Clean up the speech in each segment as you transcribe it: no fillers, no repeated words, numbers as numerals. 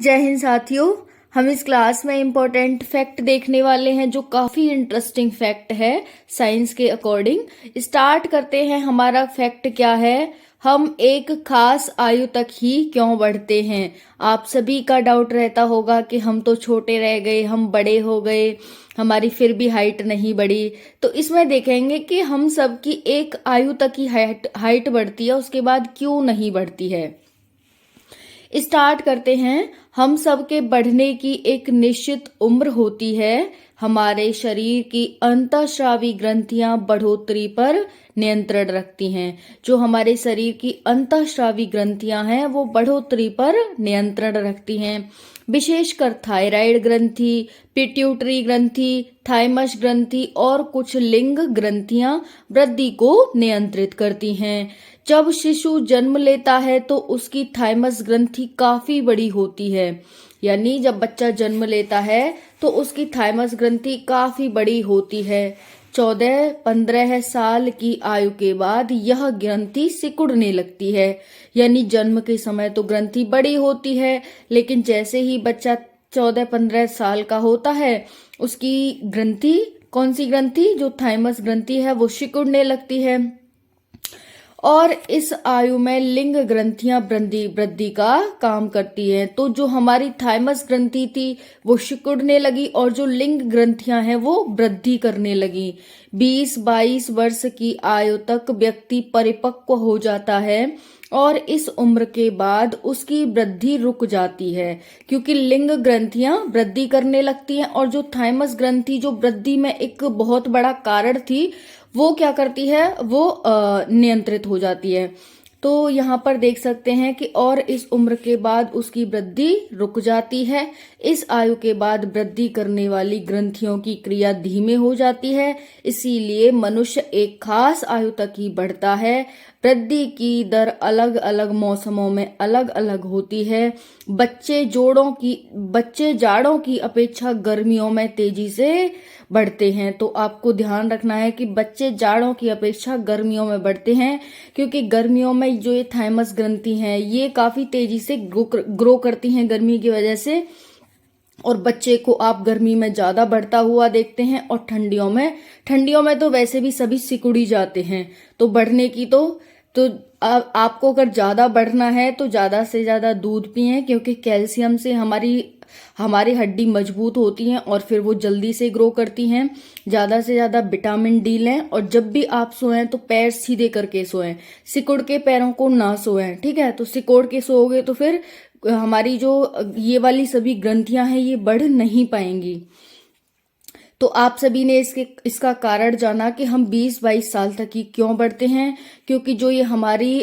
जय हिंद साथियों। हम इस क्लास में इम्पोर्टेंट फैक्ट देखने वाले हैं जो काफी इंटरेस्टिंग फैक्ट है साइंस के अकॉर्डिंग। स्टार्ट करते हैं। हमारा फैक्ट क्या है? हम एक खास आयु तक ही क्यों बढ़ते हैं। आप सभी का डाउट रहता होगा कि हम तो छोटे रह गए, हम बड़े हो गए, हमारी फिर भी हाइट नहीं बढ़ी। तो इसमें देखेंगे कि हम सब की एक आयु तक ही हाइट बढ़ती है, उसके बाद क्यों नहीं बढ़ती है। स्टार्ट करते हैं। हम सबके बढ़ने की एक निश्चित उम्र होती है। हमारे शरीर की अंतःस्रावी ग्रंथियां बढ़ोतरी पर नियंत्रण रखती हैं। जो हमारे शरीर की अंतःस्रावी ग्रंथियां हैं वो बढ़ोतरी पर नियंत्रण रखती हैं। विशेषकर थायराइड ग्रंथि, पिट्यूटरी ग्रंथि, थाइमस ग्रंथि और कुछ लिंग ग्रंथियां वृद्धि को नियंत्रित करती हैं। जब शिशु जन्म लेता है तो उसकी थाइमस ग्रंथि काफी बड़ी होती है। यानी जब बच्चा जन्म लेता है तो उसकी थाइमस ग्रंथि काफी बड़ी होती है। 14-15 साल की आयु के बाद यह ग्रंथि सिकुड़ने लगती है। यानी जन्म के समय तो ग्रंथि बड़ी होती है, लेकिन जैसे ही बच्चा 14-15 साल का होता है उसकी ग्रंथि, कौन सी ग्रंथि, जो थाइमस ग्रंथि है, वो सिकुड़ने लगती है। और इस आयु में लिंग ग्रंथियां वृद्धि का काम करती हैं। तो जो हमारी थाइमस ग्रंथि थी वो सिकुड़ने लगी और जो लिंग ग्रंथियां हैं वो वृद्धि करने लगी। 20-22 वर्ष की आयु तक व्यक्ति परिपक्व हो जाता है और इस उम्र के बाद उसकी वृद्धि रुक जाती है, क्योंकि लिंग ग्रंथियां वृद्धि करने लगती हैं और जो थाइमस ग्रंथि जो वृद्धि में एक बहुत बड़ा कारण थी वो क्या करती है, वो नियंत्रित हो जाती है। तो यहाँ पर देख सकते हैं कि और इस उम्र के बाद उसकी वृद्धि रुक जाती है। इस आयु के बाद वृद्धि करने वाली ग्रंथियों की क्रिया धीमे हो जाती है, इसीलिए मनुष्य एक खास आयु तक ही बढ़ता है। वृद्धि की दर अलग अलग मौसमों में अलग अलग होती है। बच्चे जाड़ों की अपेक्षा गर्मियों में तेजी से बढ़ते हैं। तो आपको ध्यान रखना है कि बच्चे जाड़ों की अपेक्षा गर्मियों में बढ़ते हैं, क्योंकि गर्मियों में जो ये थाइमस ग्रंथि हैं ये काफी तेजी से ग्रो करती हैं गर्मी की वजह से। और बच्चे को आप गर्मी में ज्यादा बढ़ता हुआ देखते हैं और ठंडियों में तो वैसे भी सभी सिकुड़ी जाते हैं। तो बढ़ने की तो आपको अगर ज्यादा बढ़ना है तो ज्यादा से ज्यादा दूध पिएं, क्योंकि कैल्शियम से हमारी हड्डी मजबूत होती है और फिर वो जल्दी से ग्रो करती हैं। ज्यादा से ज्यादा विटामिन डी लें और जब भी आप सोएं तो पैर सीधे करके सोएं, सिकुड़ के पैरों को ना सोएं। ठीक है, तो सिकुड़ के सोओगे तो फिर हमारी जो ये वाली सभी ग्रंथियां हैं ये बढ़ नहीं पाएंगी। तो आप सभी ने इसका कारण जाना कि हम 20-22 साल तक ही क्यों बढ़ते हैं, क्योंकि जो ये हमारी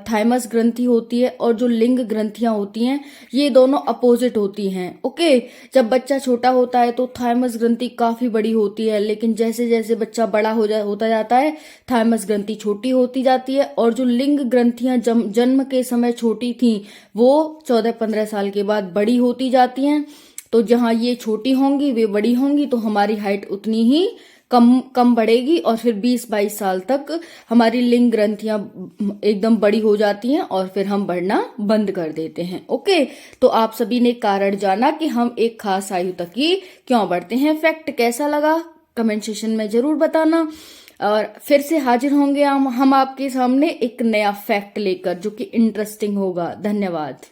थाइमस ग्रंथि होती है और जो लिंग ग्रंथियां होती हैं ये दोनों अपोजिट होती हैं। ओके, जब बच्चा छोटा होता है तो थाइमस ग्रंथि काफी बड़ी होती है, लेकिन जैसे जैसे बच्चा बड़ा होता जाता है थाइमस ग्रंथि छोटी होती जाती है। और जो लिंग ग्रंथियां जन्म के समय छोटी थी वो 14-15 साल के बाद बड़ी होती जाती हैं। तो जहां ये छोटी होंगी वे बड़ी होंगी तो हमारी हाइट उतनी ही कम बढ़ेगी और फिर 20-22 साल तक हमारी लिंग ग्रंथियां एकदम बड़ी हो जाती हैं और फिर हम बढ़ना बंद कर देते हैं। ओके, तो आप सभी ने कारण जाना कि हम एक खास आयु तक ही क्यों बढ़ते हैं। फैक्ट कैसा लगा कमेंट सेशन में जरूर बताना। और फिर से हाजिर होंगे हम आपके सामने एक नया फैक्ट लेकर जो कि इंटरेस्टिंग होगा। धन्यवाद।